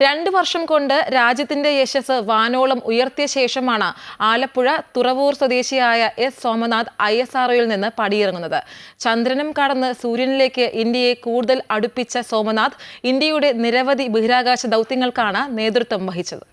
2 വർഷം കൊണ്ട് രാജ്യത്തിന്റെ യശസ് വാനോളം ഉയർത്തിയ ശേഷമാണ് ആലപ്പുഴ തുറവൂർ സ്വദേശിയായ എസ് സോമനാഥ് ISROയിൽ നിന്ന് പടിയിറങ്ങുന്നത്. ചന്ദ്രനും കടന്ന് സൂര്യനിലേക്ക് ഇന്ത്യയെ കൂടുതൽ അടുപ്പിച്ച സോമനാഥ് ഇന്ത്യയുടെ നിരവധി ബഹിരാകാശ ദൗത്യങ്ങൾക്കാണ് നേതൃത്വം വഹിച്ചത്.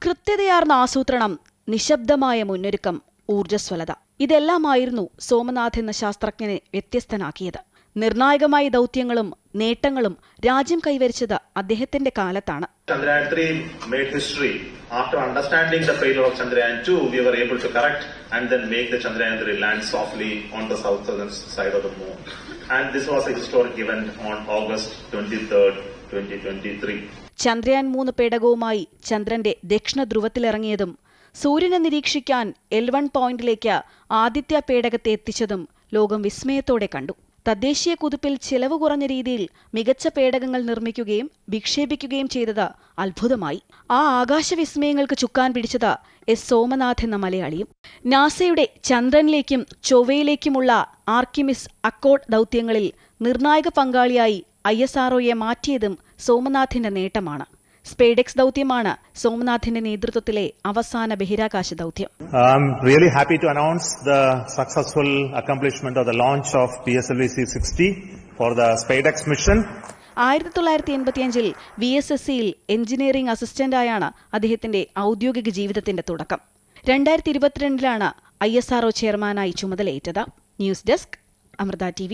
കൃത്യതയാർന്ന ആസൂത്രണം, നിശബ്ദമായ മുന്നൊരുക്കം, ഊർജ്ജസ്വലത ഇതെല്ലാമായിരുന്നു സോമനാഥ് എന്ന ശാസ്ത്രജ്ഞനെ വ്യത്യസ്തനാക്കിയത്. നിർണായകമായ ദൗത്യങ്ങളും നേട്ടങ്ങളും രാജ്യം കൈവരിച്ചത് അദ്ദേഹത്തിന്റെ കാലത്താണ്. Chandrayaan 3 made history. After understanding the failure of Chandrayaan 2, we were able to correct and then make the Chandrayaan 3 land softly on the southern side of the moon. And this was a historic event on August 23rd, 2023. Chandrayaan 3 പേടകവുമായി ചന്ദ്രന്റെ ദക്ഷിണ ധ്രുവത്തിലിറങ്ങിയതും സൂര്യനെ നിരീക്ഷിക്കാൻ L1 പോയിന്റിലേക്ക് ആദിത്യ പേടകത്തെ എത്തിച്ചതും ലോകം വിസ്മയത്തോടെ കണ്ടു. തദ്ദേശീയ കുതിപ്പിൽ ചെലവ് കുറഞ്ഞ രീതിയിൽ മികച്ച പേടകങ്ങൾ നിർമ്മിക്കുകയും വിക്ഷേപിക്കുകയും ചെയ്തത് അത്ഭുതമായി. ആ ആകാശവിസ്മയങ്ങൾക്ക് ചുക്കാൻ പിടിച്ചത് എസ് സോമനാഥ് എന്ന മലയാളിയും. നാസയുടെ ചന്ദ്രനിലേക്കും ചൊവ്വയിലേക്കുമുള്ള ആർക്കിമിസ് അക്കോർഡ് ദൗത്യങ്ങളിൽ നിർണായക പങ്കാളിയായി ISROയെ മാറ്റിയതും സോമനാഥിന്റെ നേട്ടമാണ്. സ്പേഡെക്സ് ദൗത്യമാണ് സോമനാഥിന്റെ നേതൃത്വത്തിലെ അവസാന ബഹിരാകാശ ദൗത്യം. I'm really happy to announce the successful accomplishment of the launch of PSLV-C60 for the SpaceX mission. 1985-ൽ VSSCയിൽ എഞ്ചിനീയറിംഗ് അസിസ്റ്റന്റായാണ് അദ്ദേഹത്തിന്റെ ഔദ്യോഗിക ജീവിതത്തിന്റെ തുടക്കം. 2022-ലാണ് ISRO ചെയർമാനായി ചുമതലയേറ്റത്. News desk, Amrita TV.